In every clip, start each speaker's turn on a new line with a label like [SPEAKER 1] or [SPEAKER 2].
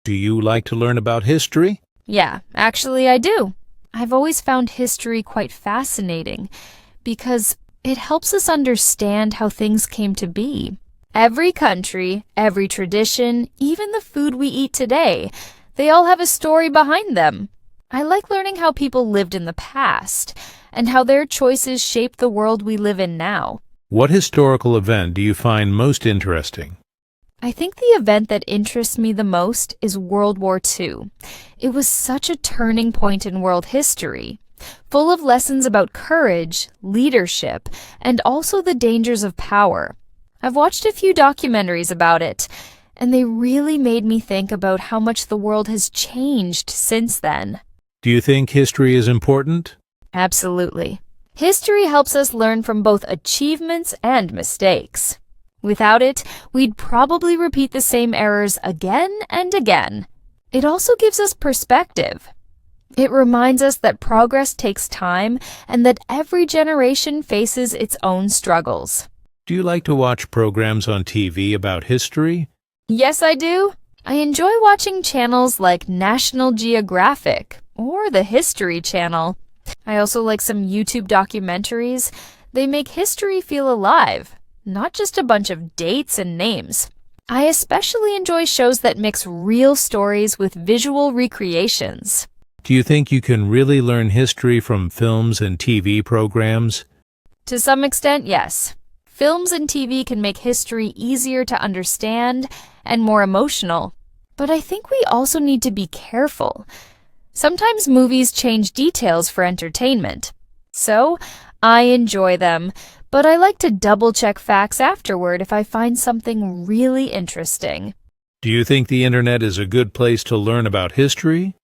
[SPEAKER 1] Do you like to learn about history?
[SPEAKER 2] Yeah, actually I do. I've always found history quite fascinating because it helps us understand how things came to be. Every country, every tradition, even the food we eat today, they all have a story behind them. I like learning how people lived in the past and how their choices shape the world we live in now.
[SPEAKER 1] What historical event do you find most interesting?
[SPEAKER 2] I think the event that interests me the most is World War II. It was such a turning point in world history, full of lessons about courage, leadership, and also the dangers of power. I've watched a few documentaries about it, and they really made me think about how much the world has changed since then.
[SPEAKER 1] Do you think history is important?
[SPEAKER 2] Absolutely. History helps us learn from both achievements and mistakes. Without it, we'd probably repeat the same errors again and again. It also gives us perspective. It reminds us that progress takes time and that every generation faces its own struggles.
[SPEAKER 1] Do you like to watch programs on TV about history?
[SPEAKER 2] Yes, I do. I enjoy watching channels like National Geographic or the History Channel. I also like some YouTube documentaries. They make history feel alive, not just a bunch of dates and names. I especially enjoy shows that mix real stories with visual recreations.
[SPEAKER 1] Do you think you can really learn history from films and TV programs?
[SPEAKER 2] To some extent, yes. Films and TV can make history easier to understand and more emotional. But I think we also need to be careful. Sometimes movies change details for entertainment. So, I enjoy them, but I like to double-check facts afterward if I find something really interesting.
[SPEAKER 1] Do you think the internet is a good place to learn about history?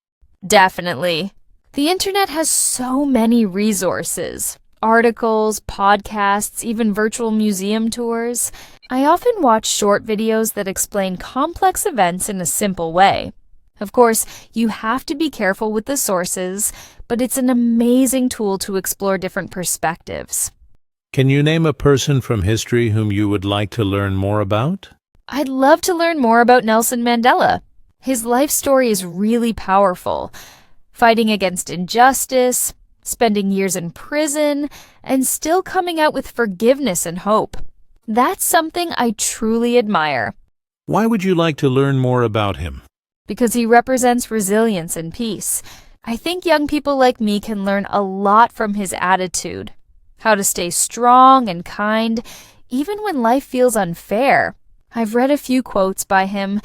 [SPEAKER 2] Definitely. The internet has so many resources. Articles, podcasts, even virtual museum tours. I often watch short videos that explain complex events in a simple way. Of course, you have to be careful with the sources, but it's an amazing tool to explore different perspectives.
[SPEAKER 1] Can you name a person from history whom you would like to learn more about?
[SPEAKER 2] I'd love to learn more about Nelson Mandela. His life story is really powerful. Fighting against injustice, spending years in prison, and still coming out with forgiveness and hope. That's something I truly admire.
[SPEAKER 1] Why would you like to learn more about him?
[SPEAKER 2] Because he represents resilience and peace. I think young people like me can learn a lot from his attitude. How to stay strong and kind, even when life feels unfair. I've read a few quotes by him,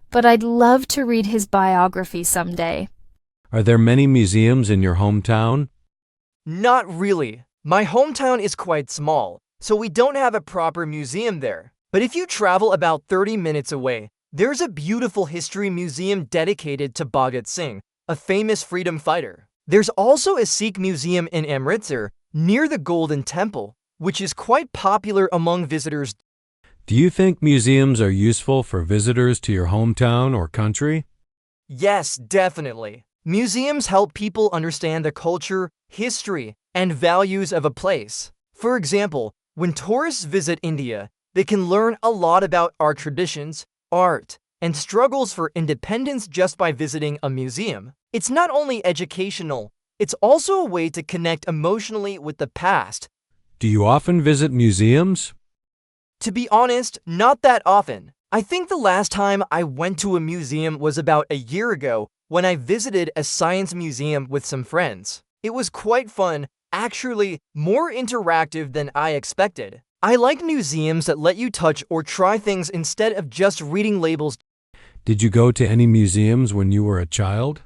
[SPEAKER 2] but I'd love to read his biography someday.
[SPEAKER 3] Are there many museums in your hometown?
[SPEAKER 4] Not really. My hometown is quite small, so we don't have a proper museum there. But if you travel about 30 minutes away, there's a beautiful history museum dedicated to Bhagat Singh, a famous freedom fighter. There's also a Sikh museum in Amritsar, near the Golden Temple, which is quite popular among visitors.
[SPEAKER 3] Do you think museums are useful for visitors to your hometown or country?
[SPEAKER 4] Yes, definitely. Museums help people understand the culture, history, and values of a place. For example, when tourists visit India, they can learn a lot about our traditions, art, and struggles for independence just by visiting a museum. It's not only educational, it's also a way to connect emotionally with the past.
[SPEAKER 3] Do you often visit museums?
[SPEAKER 4] To be honest, not that often. I think the last time I went to a museum was about a year ago when I visited a science museum with some friends. It was quite fun, actually more interactive than I expected. I like museums that let you touch or try things instead of just reading labels.
[SPEAKER 3] Did you go to any museums when you were a child?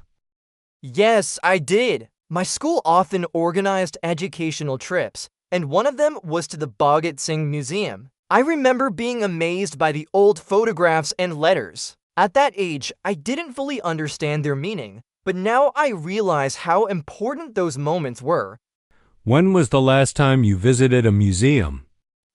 [SPEAKER 4] Yes, I did. My school often organized educational trips, and one of them was to the Bhagat Singh Museum. I remember being amazed by the old photographs and letters. At that age, I didn't fully understand their meaning, but now I realize how important those moments were.
[SPEAKER 3] When was the last time you visited a museum?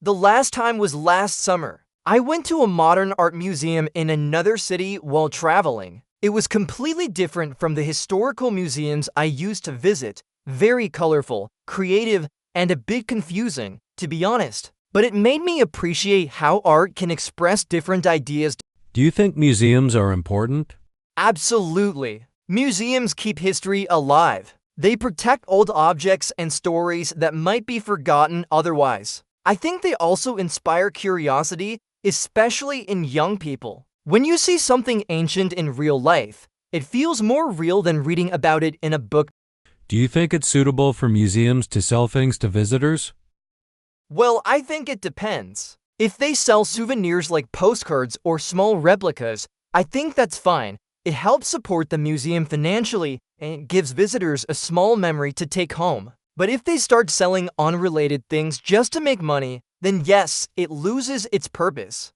[SPEAKER 4] The last time was last summer. I went to a modern art museum in another city while traveling. It was completely different from the historical museums I used to visit, very colorful, creative, and a bit confusing, to be honest. But it made me appreciate how art can express different ideas.
[SPEAKER 3] Do you think museums are important?
[SPEAKER 4] Absolutely. Museums keep history alive. They protect old objects and stories that might be forgotten otherwise. I think they also inspire curiosity, especially in young people. When you see something ancient in real life, it feels more real than reading about it in a book.
[SPEAKER 3] Do you think it's suitable for museums to sell things to visitors?
[SPEAKER 4] Well, I think it depends. If they sell souvenirs like postcards or small replicas, I think that's fine. It helps support the museum financially and gives visitors a small memory to take home. But if they start selling unrelated things just to make money, then yes, it loses its purpose.